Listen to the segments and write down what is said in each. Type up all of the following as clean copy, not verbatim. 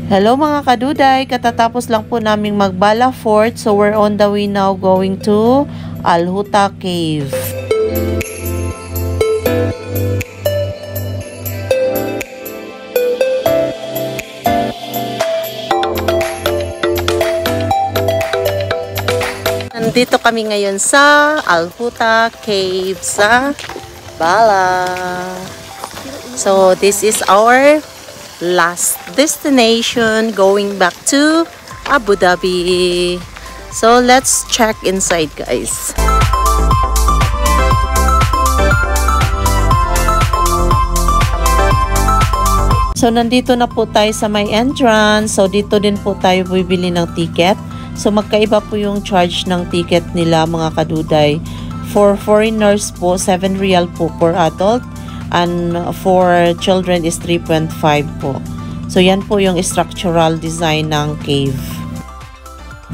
Hello mga kaduday, katatapos lang po naming magbala fort, so we're on the way now going to Al-Huta Cave. Nandito kami ngayon sa Al-Huta Cave sa Bala. So this is our last destination going back to Abu Dhabi. So let's check inside, guys. So nandito na po tayo sa may entrance. So dito din po tayo bibili ng ticket. So magkaiba po yung charge ng ticket nila mga kaduday. For foreigners po 7 riyal po per adult. And for children is 3.5 po. So yan po yung structural design ng cave.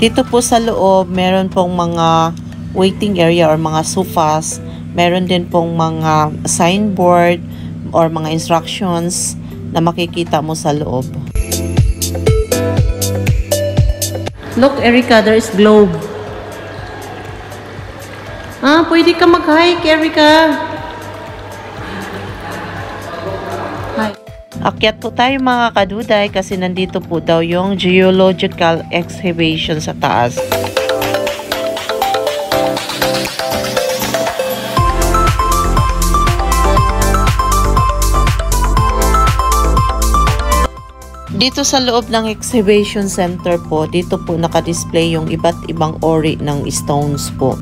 Dito po sa loob, meron pong mga waiting area or mga sofas. Meron din pong mga signboard or mga instructions na makikita mo sa loob. Look, Erica, there is globe. Pwede ka mag-hike, Erica. Akyat po tayo mga kaduday kasi nandito po daw yung geological excavation sa taas. Dito sa loob ng excavation center po, dito po nakadisplay yung iba't ibang ori ng stones po.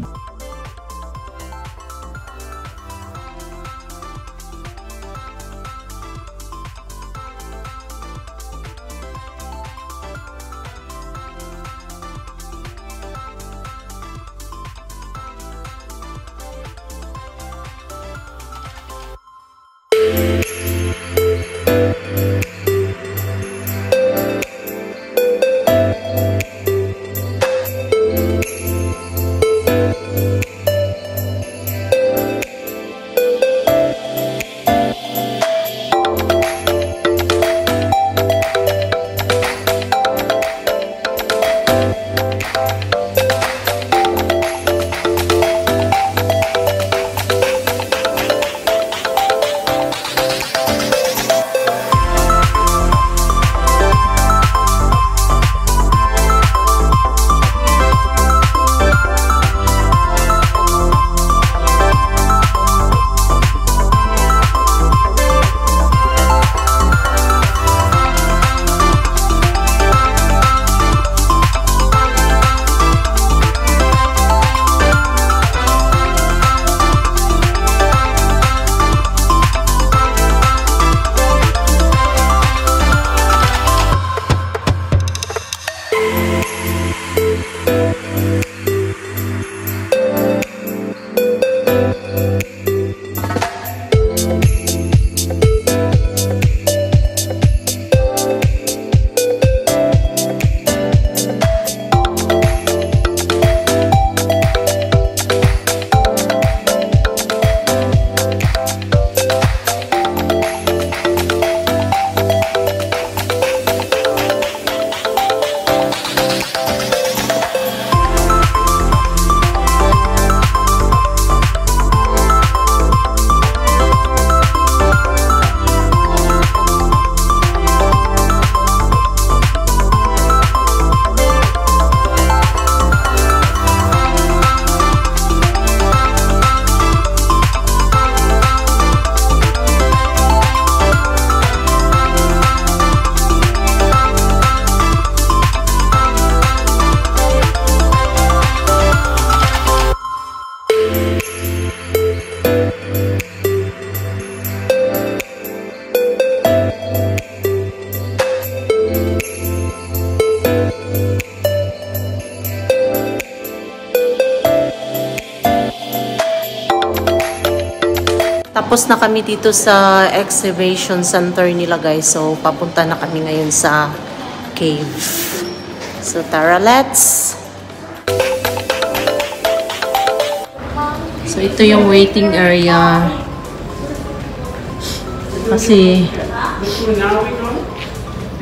Tapos na kami dito sa excavation center nila, guys. So, papunta na kami ngayon sa cave. So, tara, let's! So, ito yung waiting area. Kasi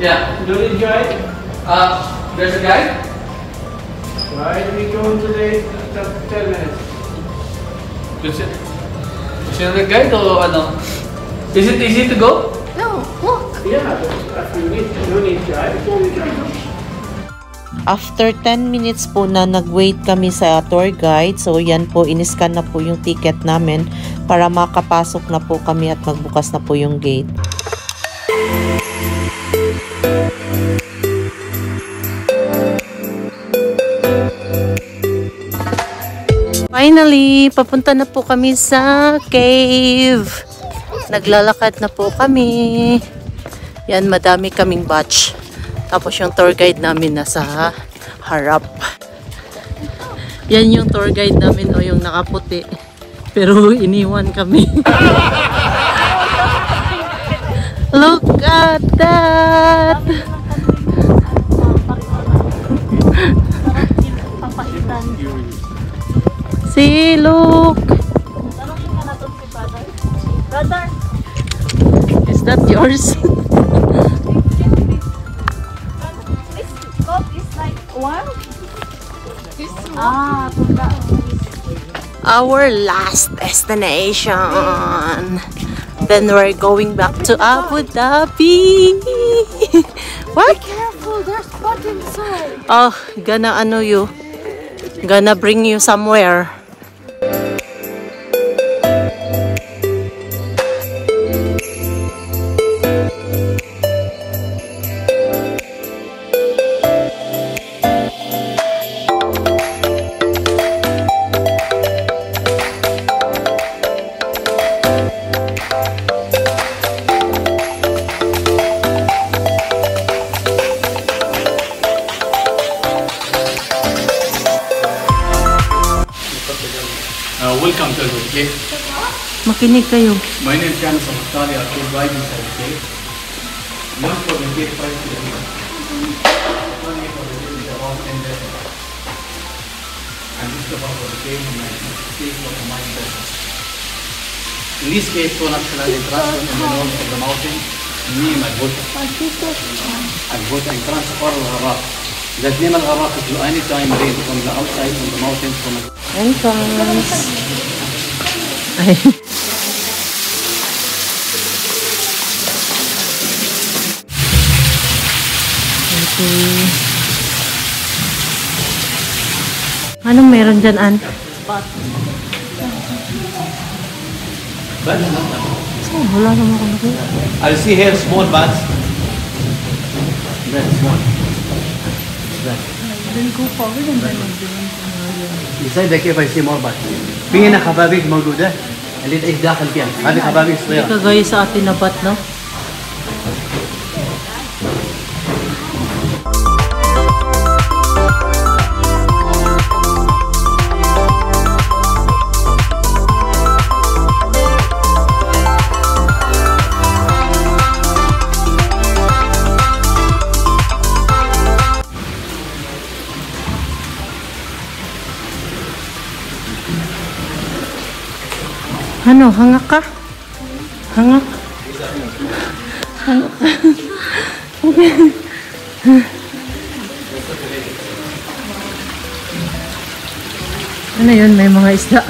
Yeah. Do you need guide? There's a guy? Right, we go today after 10 minutes. Is it a guide or ano? Is it easy to go? No, look. Yeah, if you need guide, you can go. After 10 minutes po na nag-wait kami sa tour guide, so yan po, iniskan na po yung ticket namin para makapasok na po kami at magbukas na po yung gate. Finally, papunta na po kami sa cave. Naglalakad na po kami. Yan, madami kaming batch. Tapos yung tour guide namin nasa harap. Yan yung tour guide namin o yung nakaputi. Pero iniwan kami. Look at that! See, look! Brother. Is that yours? This coat is like warm. Our last destination. Then we're going back to Abu Dhabi. What? Careful, there's spot inside. Oh, gonna bring you somewhere. Welcome to the cave. Makinig kayo. My name is James Amatali. I tour guide inside the cave. Look for the cave 5 kilometers. Only for the cave is around 10 meters. And this is about the cave and my cave for the mine bed. In this cave, two natural entrance in the north of the mountain. Me, my boat. And boat entrance for the rock. That name of the rock is anytime rain from the outside of the mountain from Entrance. Ay. Okay. Anong meron dyan, Ann? Oh, wala naman ako nakita. I see here small bats. Very small. Then go forward and then Inside the cave I see more bats. في هنا خبابيك موجودة اللي تعيش داخل فيها. هذه خبابيك Hindi صغيرة. kagaya sa atin na bat, no? Ano, hangak ka? Hangak? Hangak ka? Ano yun? May mga isda.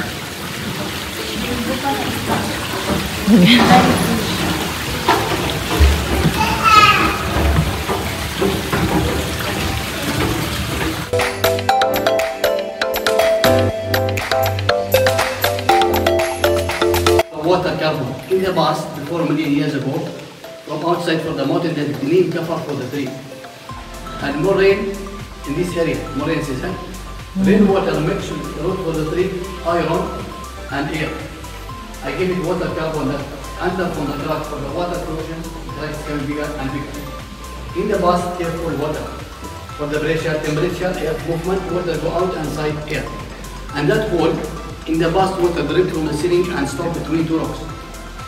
Water carbon. In the past, before million years ago, from outside for the mountain, there's a green cover for the tree. And more rain in this area, more rain season. Rainwater makes root for the tree, iron and air. I give it water carbon that enter from the crack for the water corrosion, cracks become bigger and bigger. In the past, careful water. For the pressure, temperature, air movement, water go out and side air. And that hole, in the past, water dripped from the ceiling and stopped between two rocks.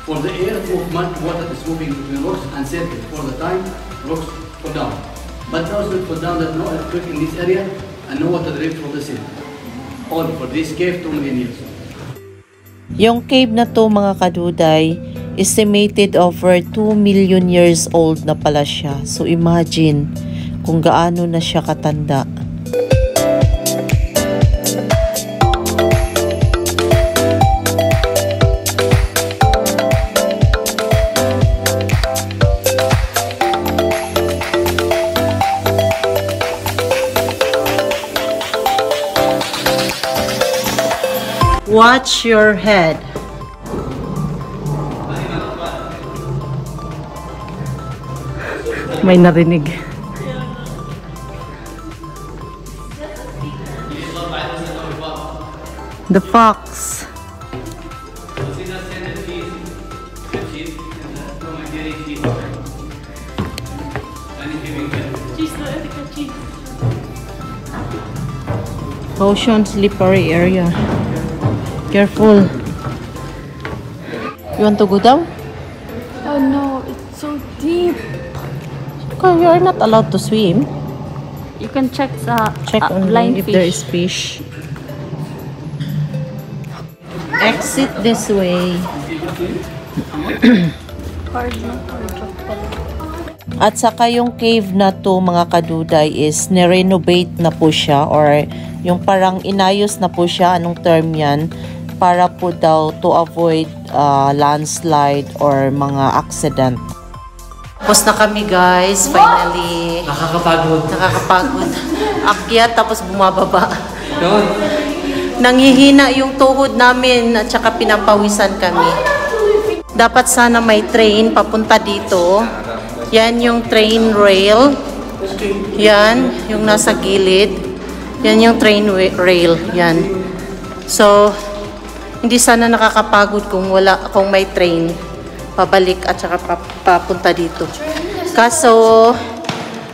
For the air movement, water is moving between rocks and circle. For the time, rocks fall down. But now it fall down that no earthquake in this area and no water drip from the ceiling. All for this cave 2 million years. Yung cave na to, mga kaduday, estimated over 2 million years old na pala siya. So imagine kung gaano na siya katanda. Watch your head. May narinig. The fox. Ocean slippery area. Careful. You want to go down? Oh no, it's so deep. Okay, you are not allowed to swim. You can check the Check only blind if fish. there is fish. Exit this way. At saka yung cave na to mga kaduday is nirenovate na po siya or yung parang inayos na po siya. Anong term yan? Para po daw to avoid landslide or mga accident. Tapos na kami guys, finally. Nakakapagod. Nakakapagod. Akyat tapos bumababa. Doon. Nanghihina yung tuhod namin at saka pinapawisan kami. Dapat sana may train papunta dito. Yan yung train rail. Yan, yung nasa gilid. Yan yung train rail. Yan. So, hindi sana nakakapagod kung may train pabalik at saka papunta dito. Kaso,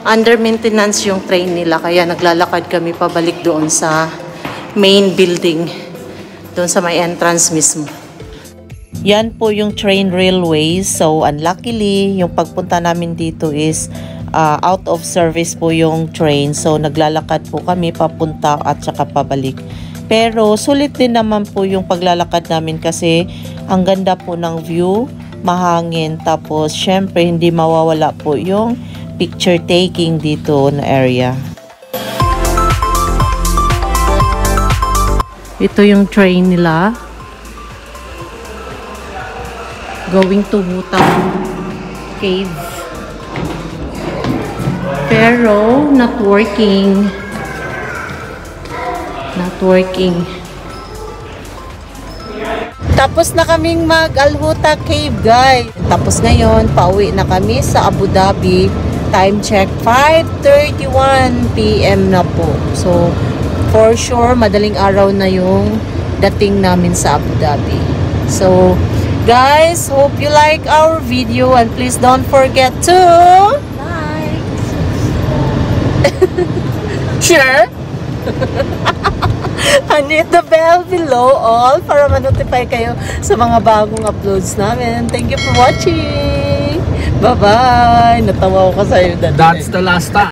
under maintenance yung train nila. Kaya naglalakad kami pabalik doon sa main building. Doon sa may entrance mismo. Yan po yung train railways. So, unluckily, yung pagpunta namin dito is out of service po yung train. So, naglalakad po kami papunta at saka pabalik. Pero, sulit din naman po yung paglalakad namin kasi ang ganda po ng view, mahangin. Tapos, syempre, hindi mawawala po yung picture taking dito na area. Ito yung train nila. Going to Butang Cave. Pero, not working. Not working. Tapos na kaming mag-Alhuta Cave, guys. Tapos ngayon, pauwi na kami sa Abu Dhabi. Time check, 5:31 PM na po. So, for sure, madaling araw na yung dating namin sa Abu Dhabi. So, guys, hope you like our video and please don't forget to Like. share and hit the bell below all para ma-notify kayo sa mga bagong uploads namin. Thank you for watching. Bye-bye. Natawa ko sa'yo. That's the last time.